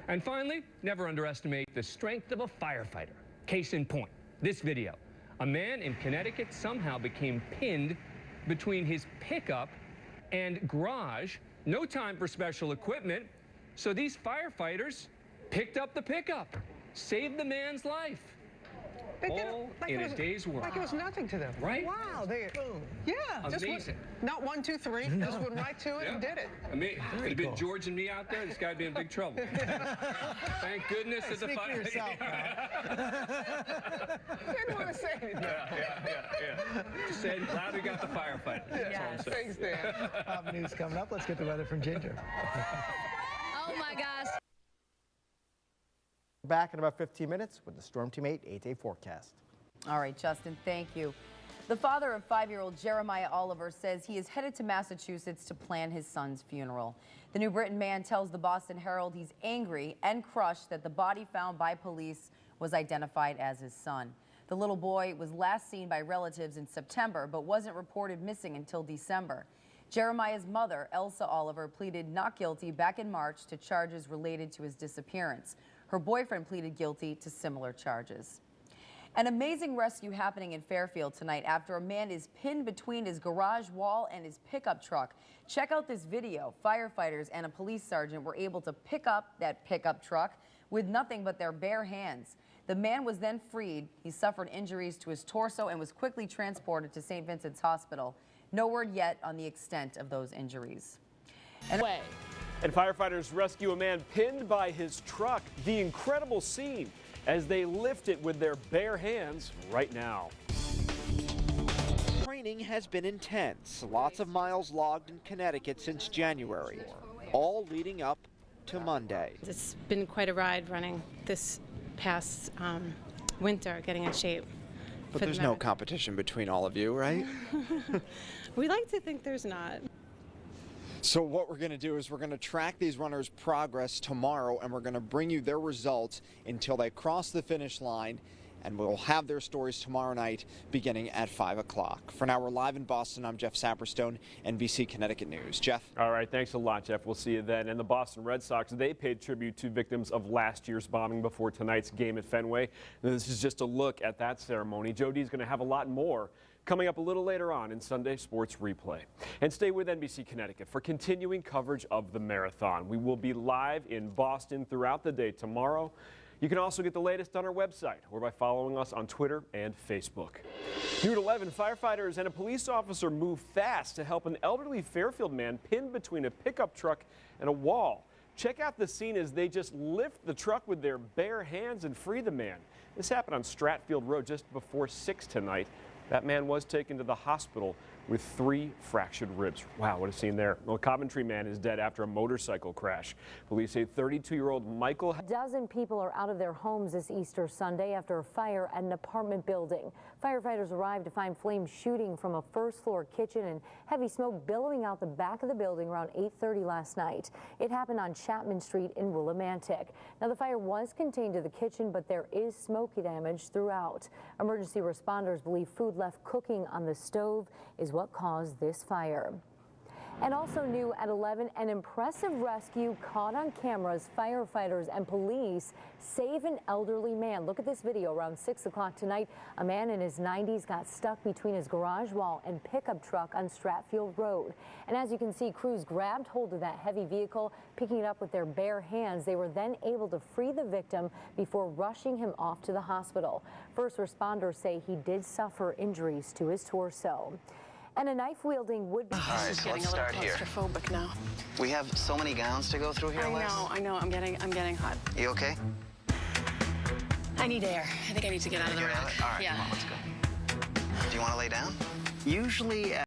And finally, never underestimate the strength of a firefighter. Case in point, this video. A man in Connecticut somehow became pinned between his pickup and garage. No time for special equipment. So these firefighters picked up the pickup, saved the man's life. All in a day's work. Like it was nothing to them. Right? Wow. Yeah. Amazing. Not 1, 2, 3. Just went right to it and did it. I mean, could have been George and me out there. This guy'd be in big trouble. Thank goodness that the fire. Didn't want to say anything. Yeah. Just saying, glad we got the firefighter. That's all I'm saying. Thanks, Dan. Top news coming up. Let's get the weather from Ginger. Oh my gosh. Back in about 15 minutes with the Storm Team 8 8-day forecast. All right, Justin, thank you. The father of 5-year-old Jeremiah Oliver says he is headed to Massachusetts to plan his son's funeral. The New Britain man tells the Boston Herald he's angry and crushed that the body found by police was identified as his son. The little boy was last seen by relatives in September, but wasn't reported missing until December. Jeremiah's mother, Elsa Oliver, pleaded not guilty back in March to charges related to his disappearance. Her boyfriend pleaded guilty to similar charges. An amazing rescue happening in Fairfield tonight after a man is pinned between his garage wall and his pickup truck. Check out this video. Firefighters and a police sergeant were able to pick up that pickup truck with nothing but their bare hands. The man was then freed. He suffered injuries to his torso and was quickly transported to St. Vincent's Hospital. No word yet on the extent of those injuries. And firefighters rescue a man pinned by his truck. The incredible scene as they lift it with their bare hands right now. Training has been intense. Lots of miles logged in Connecticut since January, all leading up to Monday. It's been quite a ride running this past winter, getting in shape. But there's no competition between all of you, right? We like to think there's not. So what we're going to do is we're going to track these runners' progress tomorrow, and we're going to bring you their results until they cross the finish line, and we'll have their stories tomorrow night beginning at 5 o'clock. For now, we're live in Boston. I'm Jeff Saperstone, NBC Connecticut News. Jeff? All right, thanks a lot, Jeff. We'll see you then. And the Boston Red Sox, they paid tribute to victims of last year's bombing before tonight's game at Fenway. And this is just a look at that ceremony. Joe D's going to have a lot more coming up a little later on in Sunday Sports Replay. And stay with NBC Connecticut for continuing coverage of the marathon. We will be live in Boston throughout the day tomorrow. You can also get the latest on our website or by following us on Twitter and Facebook. Here at 11, firefighters and a police officer move fast to help an elderly Fairfield man pinned between a pickup truck and a wall. Check out the scene as they just lift the truck with their bare hands and free the man. This happened on Stratfield Road just before 6 tonight. That man was taken to the hospital with 3 fractured ribs. Wow, what a scene there. Well, a Coventry man is dead after a motorcycle crash. Police say 32-year-old Michael. A dozen people are out of their homes this Easter Sunday after a fire at an apartment building. Firefighters arrived to find flames shooting from a first-floor kitchen and heavy smoke billowing out the back of the building around 8:30 last night. It happened on Chapman Street in Willimantic. Now, the fire was contained to the kitchen, but there is smoke damage throughout. Emergency responders believe food left cooking on the stove is what caused this fire. And also new at 11, an impressive rescue caught on cameras. Firefighters and police save an elderly man. Look at this video around 6 o'clock tonight. A man in his 90s got stuck between his garage wall and pickup truck on Stratfield Road. And as you can see, crews grabbed hold of that heavy vehicle, picking it up with their bare hands. They were then able to free the victim before rushing him off to the hospital. First responders say he did suffer injuries to his torso. And a knife-wielding would-be. All right, so let's start here. Claustrophobic now. We have so many gowns to go through here, Les. I know. I'm getting hot. You okay? I need air. I think I need to get out of the rack. All right, come on, let's go. Do you want to lay down? Usually